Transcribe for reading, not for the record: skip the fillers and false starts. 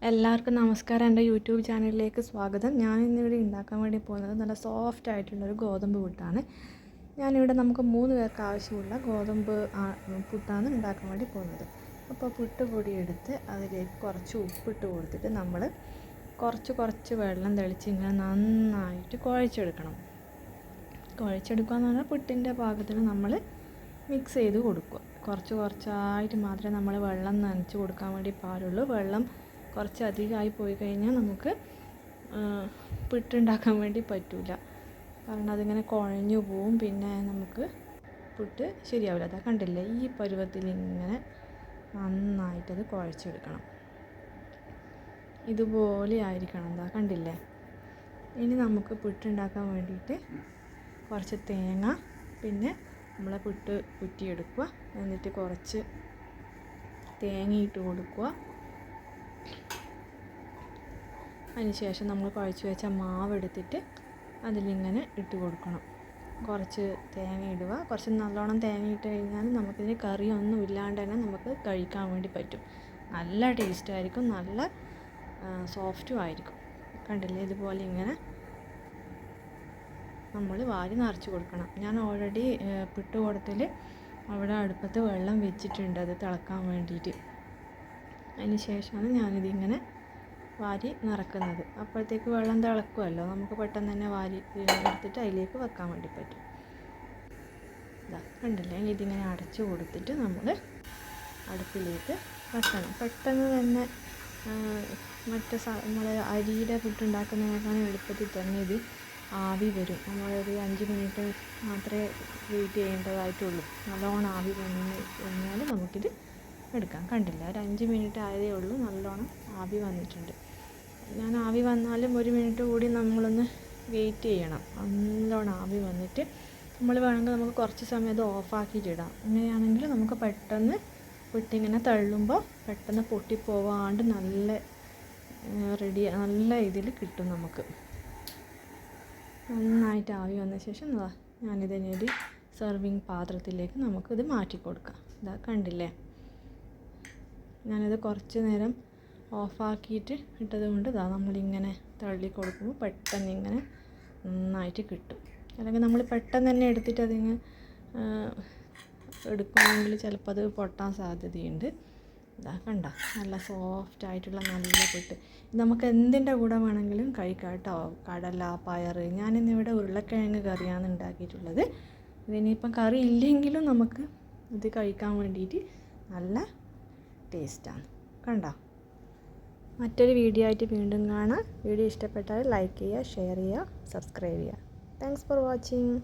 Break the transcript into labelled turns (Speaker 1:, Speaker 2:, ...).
Speaker 1: എല്ലാവർക്കും നമസ്കാരം. എൻ്റെ യൂട്യൂബ് ചാനലിലേക്ക് സ്വാഗതം. ഞാനിന്നിവിടെ ഉണ്ടാക്കാൻ വേണ്ടി പോകുന്നത് നല്ല സോഫ്റ്റ് ആയിട്ടുള്ളൊരു ഗോതമ്പ് പുട്ടാണ്. ഞാനിവിടെ നമുക്ക് 3 പേർക്ക് ആവശ്യമുള്ള ഗോതമ്പ് പുട്ടാണ് ഉണ്ടാക്കാൻ വേണ്ടി പോകുന്നത്. അപ്പോൾ പുട്ട് പൊടി എടുത്ത് അതിലേക്ക് കുറച്ച് ഉപ്പിട്ട് കൊടുത്തിട്ട് നമ്മൾ കുറച്ച് വെള്ളം തെളിച്ച് ഇങ്ങനെ നന്നായിട്ട് കുഴച്ചെടുക്കണം. കുഴച്ചെടുക്കുക എന്ന് പറഞ്ഞാൽ പുട്ടിൻ്റെ പാകത്തിന് നമ്മൾ മിക്സ് ചെയ്ത് കൊടുക്കുക. കുറച്ചായിട്ട് മാത്രമേ നമ്മൾ വെള്ളം നനച്ച് കൊടുക്കാൻ വേണ്ടി പാടുള്ളൂ. വെള്ളം കുറച്ച് അധികമായി പോയി കഴിഞ്ഞാൽ നമുക്ക് പുട്ടുണ്ടാക്കാൻ വേണ്ടി പറ്റില്ല. കാരണം അതിങ്ങനെ കുഴഞ്ഞു പോവും, പിന്നെ നമുക്ക് പുട്ട് ശരിയാവില്ല. അതാ കണ്ടില്ലേ, ഈ പരുവത്തിൽ ഇങ്ങനെ നന്നായിട്ടത് കുഴച്ചെടുക്കണം. ഇതുപോലെ ആയിരിക്കണം. എന്താ കണ്ടില്ലേ. ഇനി നമുക്ക് പുട്ടുണ്ടാക്കാൻ വേണ്ടിയിട്ട് കുറച്ച് തേങ്ങ, പിന്നെ നമ്മളെ പുട്ട് കുറ്റിയെടുക്കുക. എന്നിട്ട് കുറച്ച് തേങ്ങയിട്ട് കൊടുക്കുക. അതിനുശേഷം നമ്മൾ കുഴച്ച് വെച്ച മാവ് എടുത്തിട്ട് അതിലിങ്ങനെ ഇട്ട് കൊടുക്കണം. കുറച്ച് തേങ്ങ ഇടുക. കുറച്ച് നല്ലോണം തേങ്ങ ഇട്ട് കഴിഞ്ഞാൽ നമുക്കിതിന് കറിയൊന്നും ഇല്ലാണ്ട് തന്നെ നമുക്ക് കഴിക്കാൻ വേണ്ടി പറ്റും. നല്ല ടേസ്റ്റായിരിക്കും, നല്ല സോഫ്റ്റും ആയിരിക്കും. കണ്ടില്ലേ, ഇതുപോലെ ഇങ്ങനെ നമ്മൾ വാരി നിറച്ച് കൊടുക്കണം. ഞാൻ ഓൾറെഡി പുട്ടുകുടത്തിൽ അവിടെ അടുപ്പത്ത് വെള്ളം വെച്ചിട്ടുണ്ട്, അത് തിളക്കാൻ വേണ്ടിയിട്ട്. അതിന് ശേഷമാണ് ഞാനിതിങ്ങനെ വാരി നിറക്കുന്നത്. അപ്പോഴത്തേക്ക് വെള്ളം തിളക്കുമല്ലോ, നമുക്ക് പെട്ടെന്ന് തന്നെ വാരി എടുത്തിട്ട് അതിലേക്ക് വെക്കാൻ വേണ്ടി പറ്റും. ഇതാ കണ്ടില്ലേ, ഇതിങ്ങനെ അടച്ചു കൊടുത്തിട്ട് നമ്മൾ അടുപ്പിലേക്ക് വെക്കണം. പെട്ടെന്ന് തന്നെ നമ്മൾ അരിയുടെ പുട്ടുണ്ടാക്കുന്നതിനേക്കാളും എളുപ്പത്തിൽ തന്നെ ഇത് ആവി വരും. നമ്മളൊരു 5 മിനിറ്റ് മാത്രമേ വെയിറ്റ് ചെയ്യേണ്ടതായിട്ടുള്ളൂ. നല്ലോണം ആവി വന്നു കഴിഞ്ഞാൽ നമുക്കിത് എടുക്കാം. കണ്ടില്ല, ഒരു 5 മിനിറ്റ് ആയതേ ഉള്ളൂ, നല്ലോണം ആവി വന്നിട്ടുണ്ട്. ഞാൻ ആവി വന്നാലും 1 മിനിറ്റ് കൂടി നമ്മളൊന്ന് വെയിറ്റ് ചെയ്യണം. നല്ലോണം ആവി വന്നിട്ട് നമ്മൾ വേണമെങ്കിൽ നമുക്ക് കുറച്ച് സമയം അത് ഓഫാക്കിയിട്ടിടാം. അങ്ങനെയാണെങ്കിൽ നമുക്ക് പെട്ടെന്ന് പുട്ടിങ്ങനെ തള്ളുമ്പോൾ പെട്ടെന്ന് പൊട്ടിപ്പോവാണ്ട് നല്ല ഇതിൽ കിട്ടും. നമുക്ക് നന്നായിട്ട് ആവി വന്ന ശേഷം ഞാനിതിനൊരു സെർവിങ് പാത്രത്തിലേക്ക് നമുക്കിത് മാറ്റി കൊടുക്കാം. ഇതാ കണ്ടില്ലേ, ഞാനിത് കുറച്ച് നേരം ഓഫാക്കിയിട്ട് ഇട്ടത് കൊണ്ട് നമ്മളിങ്ങനെ തള്ളി കൊടുക്കുമ്പോൾ പെട്ടെന്ന് ഇങ്ങനെ നന്നായിട്ട് കിട്ടും. അല്ലെങ്കിൽ നമ്മൾ പെട്ടെന്ന് തന്നെ എടുത്തിട്ട് അതിങ്ങനെ എടുക്കുകയാണെങ്കിൽ ചിലപ്പോൾ അത് പൊട്ടാൻ സാധ്യതയുണ്ട്. ഇതാ കണ്ട, നല്ല സോഫ്റ്റ് ആയിട്ടുള്ള നല്ല പുട്ട്. നമുക്ക് എന്തിൻ്റെ കൂടെ വേണമെങ്കിലും കഴിക്കാം കേട്ടോ. കടല, പയർ. ഞാനിന്നിവിടെ ഉരുളക്കിഴങ്ങ് കറിയാണ് ഉണ്ടാക്കിയിട്ടുള്ളത്. ഇതിനിപ്പം കറി ഇല്ലെങ്കിലും നമുക്ക് ഇത് കഴിക്കാൻ വേണ്ടിയിട്ട് നല്ല ടേസ്റ്റാണ്. കണ്ടോ. മറ്റൊരു വീഡിയോ ആയിട്ട് വീണ്ടും കാണാം. വീഡിയോ ഇഷ്ടപ്പെട്ടാൽ ലൈക്ക് ചെയ്യുക, ഷെയർ ചെയ്യുക, സബ്സ്ക്രൈബ് ചെയ്യുക. Thanks for watching.